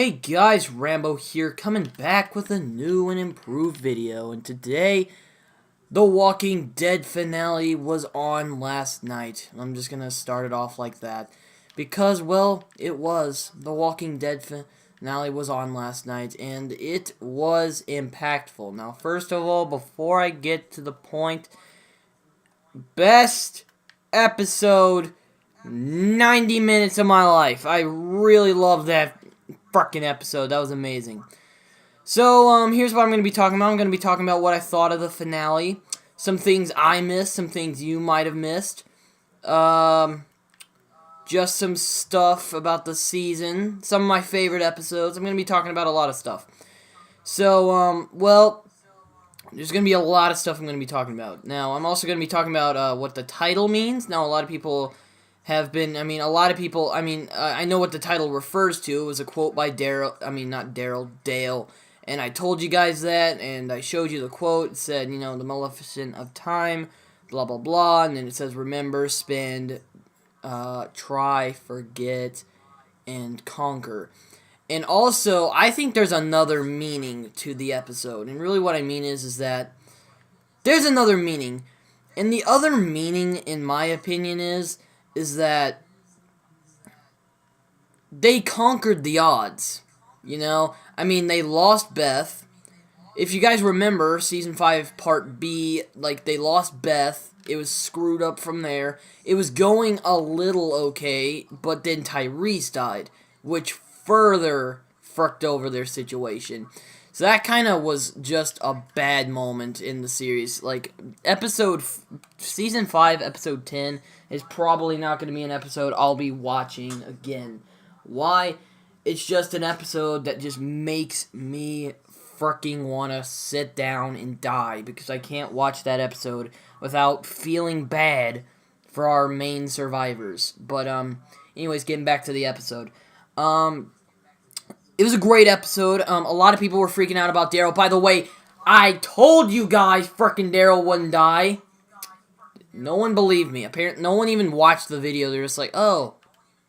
Hey guys, Rambo here, coming back with a new and improved video, and today, The Walking Dead finale was on last night. I'm just gonna start it off like that, because, well, it was. The Walking Dead finale was on last night, and it was impactful. Now, first of all, before I get to the point, best episode 90 minutes of my life. I really love that fucking episode. That was amazing. So, here's what I'm going to be talking about. I'm going to be talking about what I thought of the finale. Some things I missed, some things you might have missed. Just some stuff about the season. Some of my favorite episodes. I'm going to be talking about a lot of stuff. So, well, there's going to be a lot of stuff I'm going to be talking about. Now, I'm also going to be talking about what the title means. Now, a lot of people have been, I know what the title refers to. It was a quote by Dale. And I told you guys that, and I showed you the quote. It said, the Maleficent of Time, blah, blah, blah. And then it says, remember, spend, try, forget, and conquer. And also, I think there's another meaning to the episode. And really what I mean is that there's another meaning. And the other meaning, in my opinion, is that they conquered the odds. They lost Beth. If you guys remember, Season 5, Part B, they lost Beth. It was screwed up from there. It was going a little okay, but then Tyrese died, which further fucked over their situation. So that kind of was just a bad moment in the series. Season 5, Episode 10 is probably not going to be an episode I'll be watching again. Why? It's just an episode that just makes me freaking want to sit down and die, because I can't watch that episode without feeling bad for our main survivors. But, anyways, getting back to the episode. It was a great episode. A lot of people were freaking out about Daryl. By the way, I told you guys freaking Daryl wouldn't die. No one believed me. Apparently, no one even watched the video. They're just like, oh,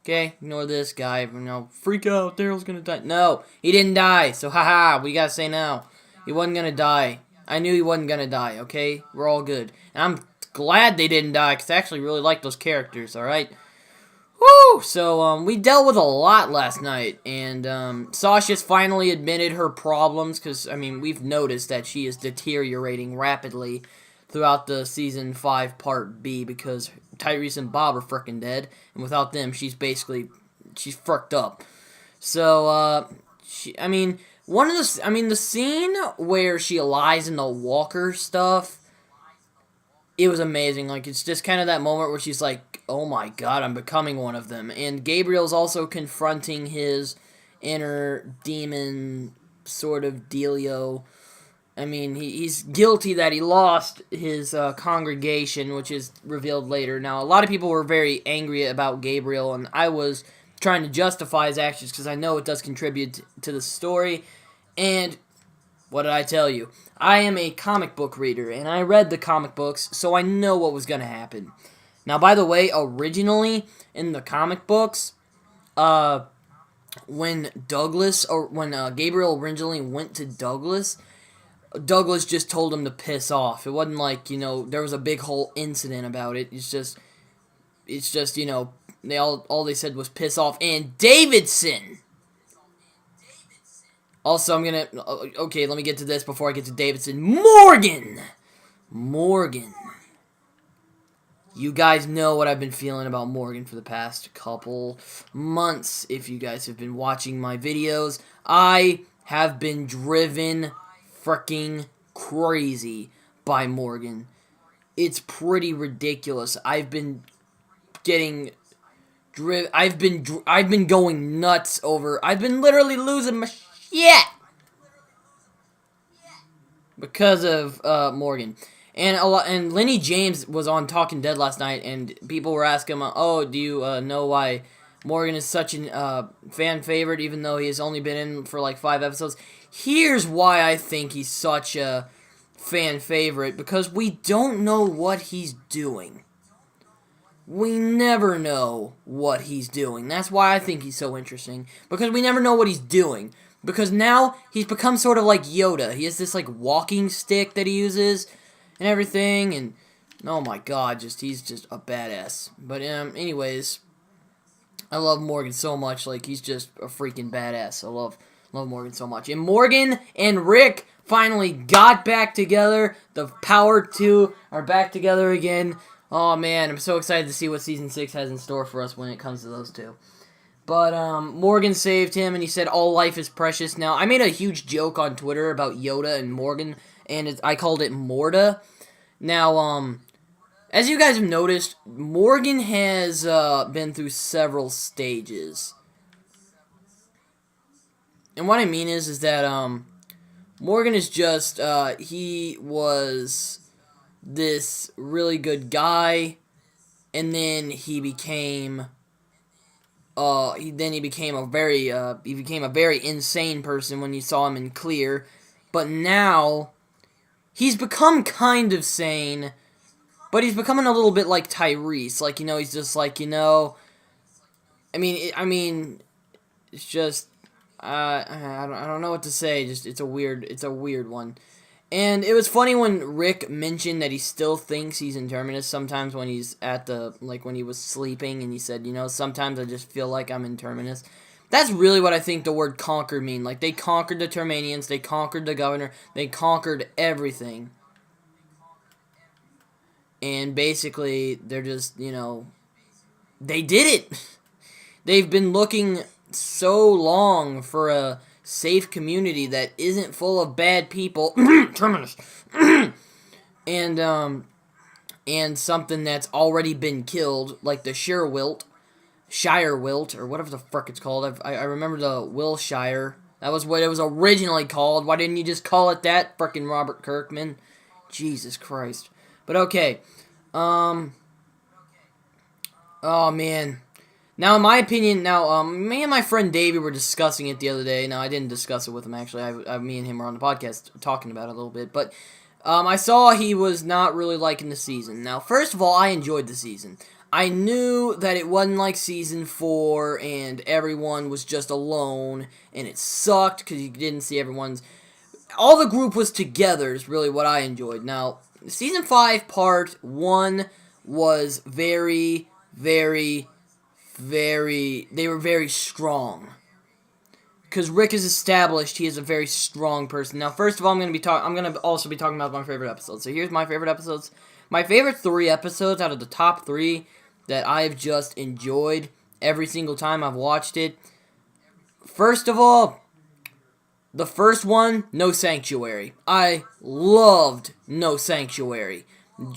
okay, ignore this guy. Freak out. Daryl's gonna die. No, he didn't die. So, haha, we gotta say now. He wasn't gonna die. I knew he wasn't gonna die, okay? We're all good. And I'm glad they didn't die, because I actually really like those characters, alright? Woo! So, we dealt with a lot last night, and, Sasha's finally admitted her problems, because, we've noticed that she is deteriorating rapidly throughout the Season 5 Part B, because Tyrese and Bob are frickin' dead, and without them, she's fricked up. So, the scene where she lies in the walker stuff, it was amazing. It's just kind of that moment where she's like, oh my god, I'm becoming one of them. And Gabriel's also confronting his inner demon sort of dealio. He's guilty that he lost his congregation, which is revealed later. Now, a lot of people were very angry about Gabriel, and I was trying to justify his actions because I know it does contribute to the story. And what did I tell you? I am a comic book reader, and I read the comic books, so I know what was going to happen. Now, by the way, originally, in the comic books, when Gabriel originally went to Douglas just told him to piss off. It wasn't like, there was a big whole incident about it. It's just, they said was piss off. And Davidson! Also, okay, let me get to this before I get to Davidson. Morgan. You guys know what I've been feeling about Morgan for the past couple months. If you guys have been watching my videos, I have been driven freaking crazy by Morgan. It's pretty ridiculous. I've been going nuts over. I've been literally losing my shit because of Morgan. And Lenny James was on Talking Dead last night, and people were asking him, oh, do you know why Morgan is such a fan favorite, even though he has only been in for 5 episodes? Here's why I think he's such a fan favorite, because we don't know what he's doing. we never know what he's doing. That's why I think he's so interesting, because we never know what he's doing. Because now he's become sort of like Yoda. He has this like walking stick that he uses and everything, and oh my god, he's just a badass. But anyways, I love Morgan so much. Like, he's just a freaking badass. I love Morgan so much. And Morgan and Rick finally got back together. The Power 2 are back together again. Oh man, I'm so excited to see what Season 6 has in store for us when it comes to those two. But Morgan saved him, and he said, all life is precious. Now, I made a huge joke on Twitter about Yoda and Morgan, and I called it Morta. Now, as you guys have noticed, Morgan has been through several stages. And what I mean is that Morgan is just, he was this really good guy, and then he became he became a very insane person when you saw him in Clear, but now he's become kind of sane, but he's becoming a little bit like Tyrese. Like, he's just like, I mean, it's just I don't know what to say. Just it's a weird one. And it was funny when Rick mentioned that he still thinks he's in Terminus sometimes when he's when he was sleeping, and he said, sometimes I just feel like I'm in Terminus. That's really what I think the word conquer mean. Like, they conquered the Termanians, they conquered the governor, they conquered everything. And basically, they're just, they did it! They've been looking so long for a safe community that isn't full of bad people. Terminus. and something that's already been killed, like the Shire Wilt, or whatever the frick it's called. I remember the Wilshire. That was what it was originally called. Why didn't you just call it that, frickin' Robert Kirkman? Jesus Christ. But okay. Oh man. Now, in my opinion, me and my friend Davey were discussing it the other day. Now, I didn't discuss it with him, actually. Me and him were on the podcast talking about it a little bit. But I saw he was not really liking the season. Now, first of all, I enjoyed the season. I knew that it wasn't like Season 4, and everyone was just alone, and it sucked because you didn't see everyone's... All the group was together is really what I enjoyed. Now, Season 5, Part 1 was very, very... they were very strong. Because Rick is established, he is a very strong person. Now, first of all, I'm going to also be talking about my favorite episodes. So here's my favorite episodes. My favorite 3 episodes out of the top 3 that I've just enjoyed every single time I've watched it. First of all, the first one, No Sanctuary. I loved No Sanctuary.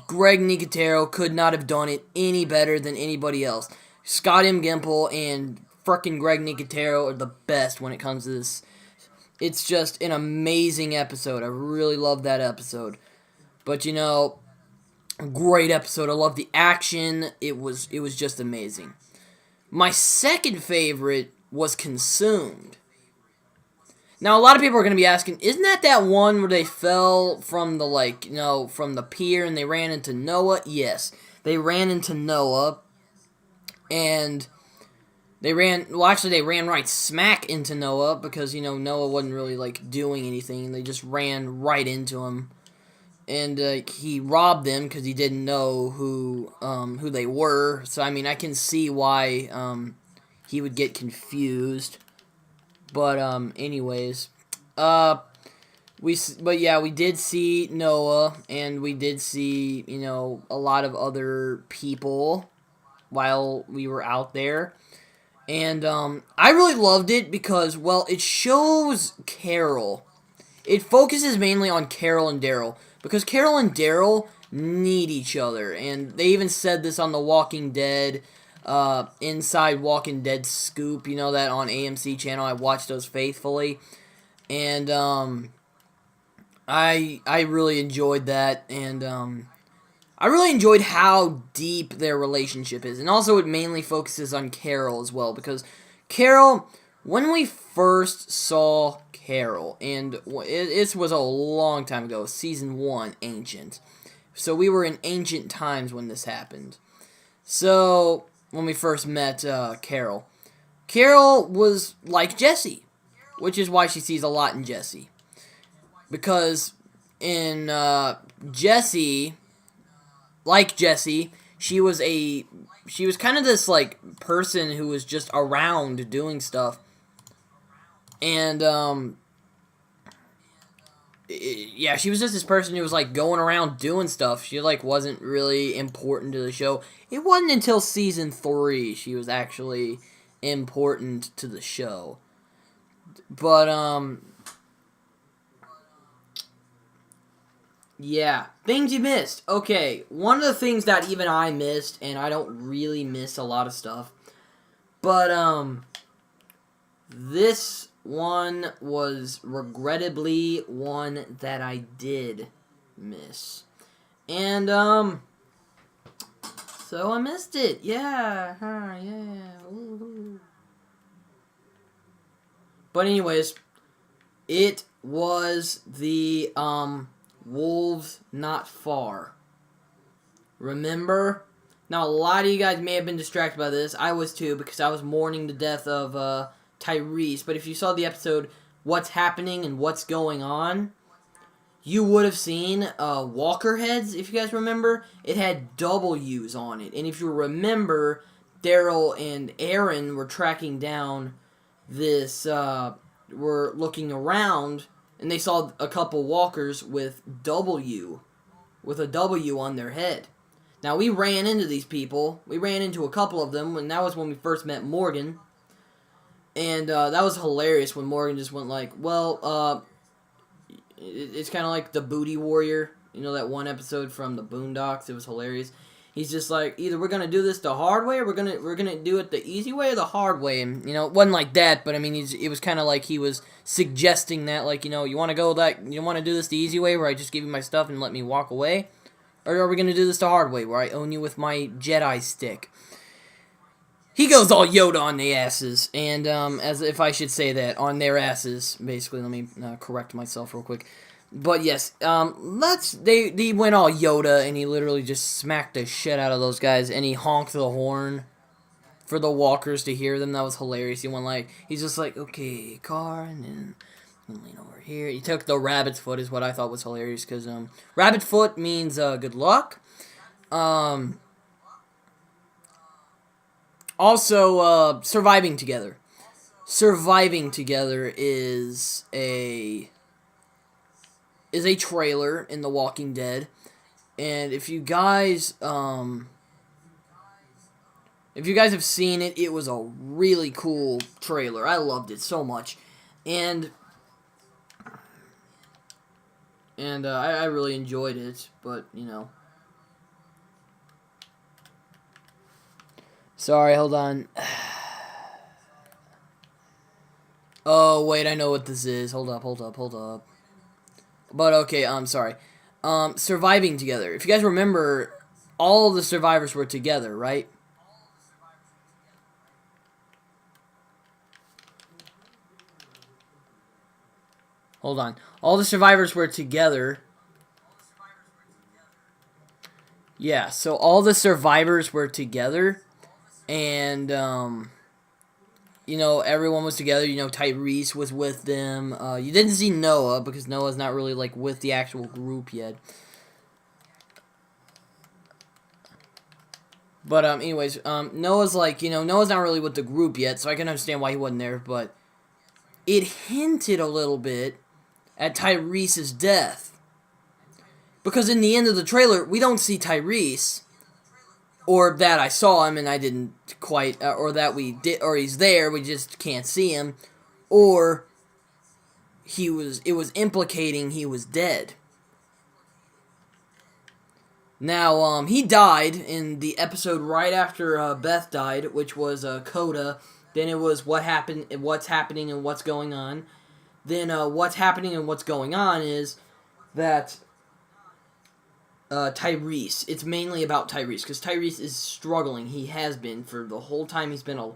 Greg Nicotero could not have done it any better than anybody else. Scott M. Gimple and frickin' Greg Nicotero are the best when it comes to this. It's just an amazing episode. I really love that episode. But, great episode. I love the action. It was just amazing. My second favorite was Consumed. Now, a lot of people are going to be asking, isn't that one where they fell from the, from the pier and they ran into Noah? Yes. They ran into Noah. And they ran right smack into Noah because, Noah wasn't really, doing anything. They just ran right into him. And he robbed them because he didn't know who they were. So, I can see why he would get confused. But, anyways. We did see Noah, and we did see, a lot of other people while we were out there. And I really loved it because, it shows Carol. It focuses mainly on Carol and Daryl, because Carol and Daryl need each other. And they even said this on The Walking Dead, Inside Walking Dead Scoop, that on AMC channel. I watched those faithfully. And I really enjoyed that, and I really enjoyed how deep their relationship is. And also it mainly focuses on Carol as well, because Carol, when we first saw Carol, and it was a long time ago, Season 1, Ancient. So we were in ancient times when this happened. So, when we first met Carol, Carol was like Jesse, which is why she sees a lot in Jesse. Because in Jesse, like Jesse, she was kind of this like person who was just around doing stuff, and yeah, she was just this person who was like going around doing stuff. She like wasn't really important to the show. It wasn't until season 3 she was actually important to the show. But yeah, things you missed. Okay, one of the things that even I missed, and I don't really miss a lot of stuff, but this one was regrettably one that I did miss. And, so I missed it. Yeah. Yeah. Ooh. But anyways, it was the, Wolves Not Far. Remember? Now, a lot of you guys may have been distracted by this. I was too, because I was mourning the death of, Tyrese. But if you saw the episode, What's Happening and What's Going On, you would have seen Walker heads, if you guys remember. It had W's on it. And if you remember, Daryl and Aaron were tracking down this, were looking around, and they saw a couple walkers with a W on their head. Now, we ran into these people. We ran into a couple of them, and that was when we first met Morgan. And that was hilarious when Morgan just went like, well, it's kind of like the Booty Warrior. You know that one episode from the Boondocks? It was hilarious. He's just like, either we're gonna do this the hard way, or we're gonna do it the easy way or the hard way. And you know, it wasn't like that, but I mean, it was kind of like he was suggesting that, like, you know, you want to do this the easy way, where I just give you my stuff and let me walk away, or are we gonna do this the hard way, where I own you with my Jedi stick? He goes all Yoda on the asses, and as if I should say that, on their asses, basically. Let me correct myself real quick. But yes, they went all Yoda, and he literally just smacked the shit out of those guys, and he honked the horn for the walkers to hear them. That was hilarious. He's just like, okay, car, and then lean over here. He took the rabbit's foot, is what I thought was hilarious, because rabbit foot means good luck. Also, surviving together. Surviving together is a trailer in The Walking Dead, and if you guys have seen it, it was a really cool trailer. I loved it so much, and I really enjoyed it. But you know, sorry, hold on. Oh wait, I know what this is. Hold up. But okay, I'm sorry. Surviving together. If you guys remember, all of the survivors were together, right? Hold on. All the survivors were together. Yeah, so all the survivors were together, and you know, everyone was together. You know, Tyrese was with them. You didn't see Noah, because Noah's not really, like, with the actual group yet. But, anyways, Noah's, like, you know, Noah's not really with the group yet, so I can understand why he wasn't there, but it hinted a little bit at Tyrese's death. Because in the end of the trailer, we don't see Tyrese. Or that I saw him and I didn't quite, or that we did, or he's there, we just can't see him, or it was implicating he was dead. Now, he died in the episode right after Beth died, which was Coda. Then it was what's happening and what's going on. Then what's happening and what's going on is that Tyrese. It's mainly about Tyrese, because Tyrese is struggling. He has been for the whole time he's been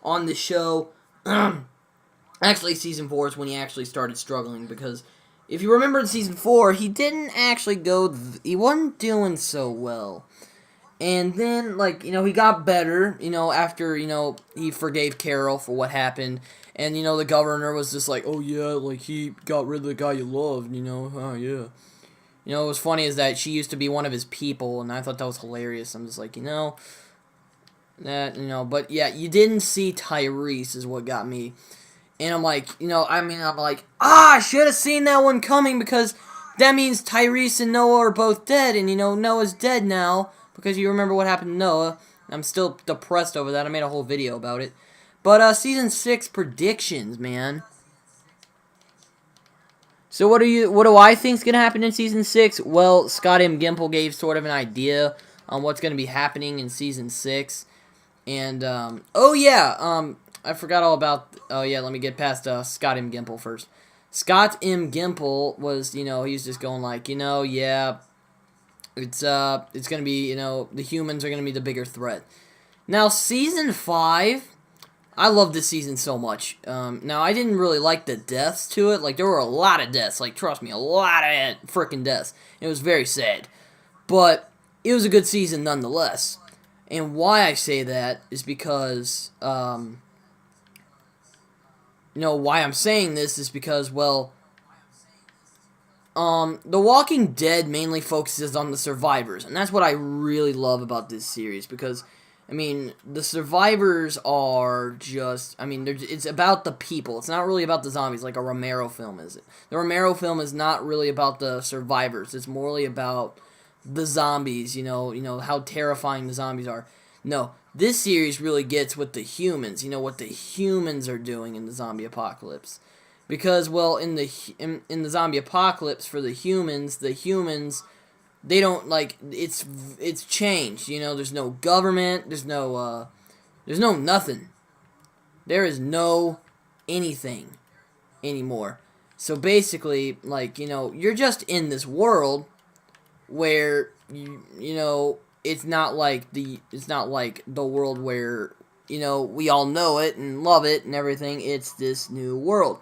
on the show. Actually, season 4 is when he actually started struggling, because if you remember in season 4, he didn't actually he wasn't doing so well. And then, like, he got better, after, he forgave Carol for what happened. And, the governor was just like, oh, yeah, like, he got rid of the guy you loved, oh, yeah. What was funny is that she used to be one of his people, and I thought that was hilarious. I'm just like, but yeah, you didn't see Tyrese is what got me. And I'm like, I should have seen that one coming, because that means Tyrese and Noah are both dead, and, Noah's dead now, because you remember what happened to Noah. I'm still depressed over that. I made a whole video about it. But, Season 6 predictions, man. So what do I think's going to happen in Season 6? Well, Scott M. Gimple gave sort of an idea on what's going to be happening in Season 6. And, I forgot all about, let me get past Scott M. Gimple first. Scott M. Gimple was, he's just going like, yeah, it's going to be, the humans are going to be the bigger threat. Now, Season 5, I love this season so much. Now, I didn't really like the deaths to it. Like, there were a lot of deaths. Like, trust me, a lot of freaking deaths. It was very sad. But it was a good season nonetheless. And why I say that is because, why I'm saying this is because, well, The Walking Dead mainly focuses on the survivors. And that's what I really love about this series, because the survivors are just, it's about the people. It's not really about the zombies like a Romero film is. The Romero film is not really about the survivors. It's morely about the zombies, how terrifying the zombies are. No, this series really gets with the humans, what the humans are doing in the zombie apocalypse. Because, well, in the zombie apocalypse, for the humans, they don't, like, it's changed, there's no government, there's no nothing. There is no anything anymore. So basically, like, you're just in this world where, it's not like the world where, we all know it and love it and everything. It's this new world.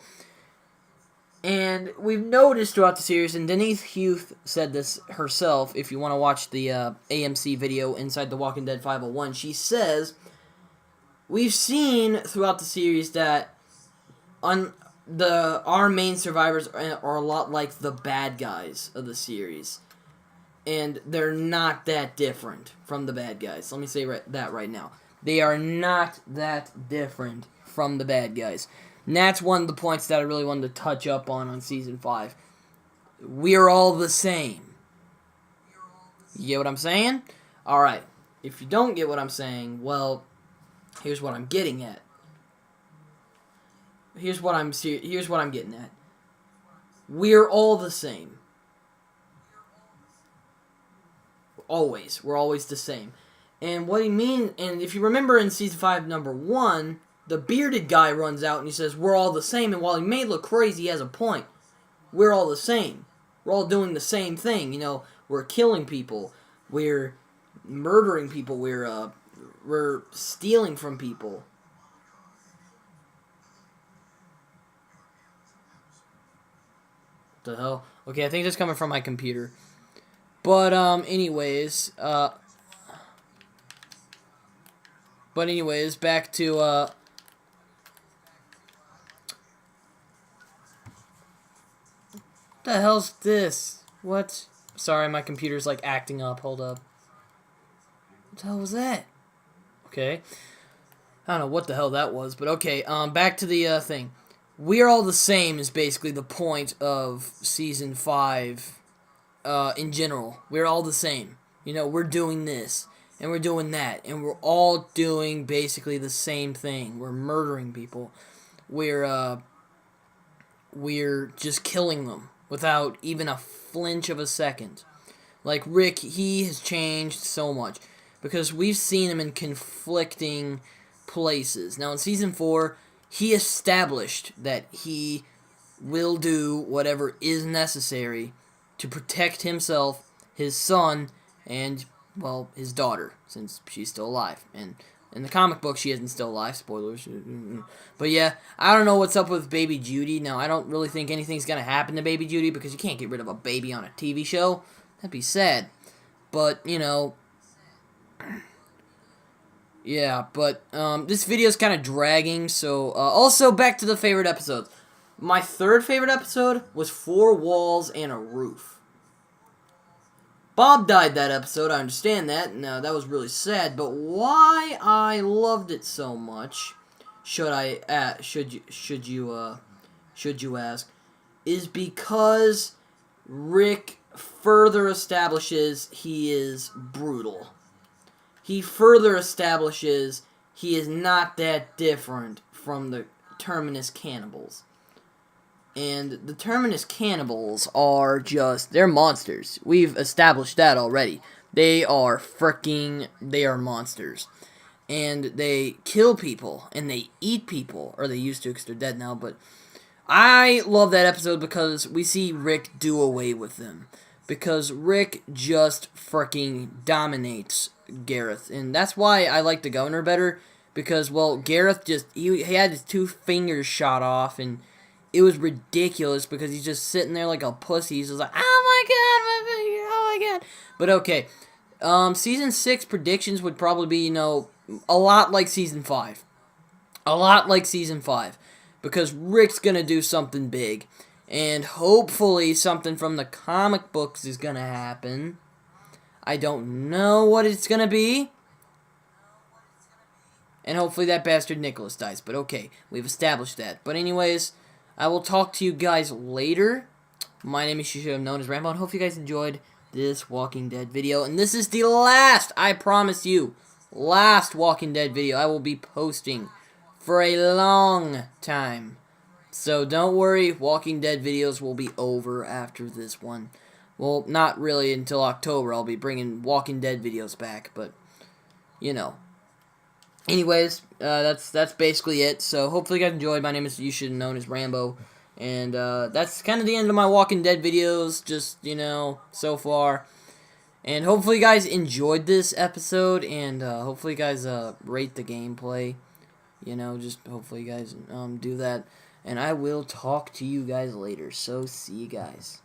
And we've noticed throughout the series, and Denise Huth said this herself, if you want to watch the AMC video Inside the Walking Dead 501, she says, we've seen throughout the series that our main survivors are a lot like the bad guys of the series. And they're not that different from the bad guys. Let me say that right now. They are not that different from the bad guys. And that's one of the points that I really wanted to touch up on Season 5. We're all the same. You get what I'm saying? Alright. If you don't get what I'm saying, well, here's what I'm getting at. Here's what I'm getting at. We're all the same. Always. We're always the same. And what he means, and if you remember in Season 5, number 1, the bearded guy runs out and he says, we're all the same. And while he may look crazy, he has a point. We're all the same. We're all doing the same thing. We're killing people. We're murdering people. We're stealing from people. What the hell? Okay, I think that's coming from my computer. But, anyways, back to, what the hell's this? What? Sorry, my computer's, like, acting up. Hold up. What the hell was that? Okay. I don't know what the hell that was, but okay, back to the, thing. We're all the same is basically the point of Season 5, in general. We're all the same. We're doing this, and we're doing that, and we're all doing basically the same thing. We're murdering people. We're just killing them without even a flinch of a second. Like, Rick, he has changed so much, because we've seen him in conflicting places. Now, in Season 4, he established that he will do whatever is necessary to protect himself, his son, and, well, his daughter, since she's still alive. And in the comic book, she isn't still alive. Spoilers. But yeah, I don't know what's up with Baby Judy. Now, I don't really think anything's going to happen to Baby Judy, because you can't get rid of a baby on a TV show. That'd be sad. But, Yeah, but this video is kind of dragging, so also back to the favorite episodes. My third favorite episode was Four Walls and a Roof. Bob died that episode, I understand that, no, that was really sad, but why I loved it so much, should you ask, is because Rick further establishes he is brutal. He further establishes he is not that different from the Terminus cannibals. And the Terminus cannibals are they're monsters. We've established that already. They are monsters. And they kill people, and they eat people, or they used to because they're dead now, but I love that episode because we see Rick do away with them. Because Rick just freaking dominates Gareth. And that's why I like the governor better. Because, well, Gareth he had his 2 fingers shot off, and it was ridiculous because he's just sitting there like a pussy. He's just like, oh my god, my finger, oh my god. But okay, Season 6 predictions would probably be, a lot like Season 5. A lot like Season 5. Because Rick's gonna do something big. And hopefully something from the comic books is gonna happen. I don't know what it's gonna be. And hopefully that bastard Nicholas dies. But okay, we've established that. But anyways, I will talk to you guys later. My name is, you should have known as Rambo, and hope you guys enjoyed this Walking Dead video. And this is the last, I promise you, last Walking Dead video I will be posting for a long time. So don't worry, Walking Dead videos will be over after this one. Well, not really until October. I'll be bringing Walking Dead videos back, but, Anyways, that's basically it. So hopefully you guys enjoyed. My name is, you should have known as Rambo. And that's kind of the end of my Walking Dead videos, just, so far. And hopefully you guys enjoyed this episode, and hopefully you guys rate the gameplay. Just hopefully you guys do that. And I will talk to you guys later. So see you guys.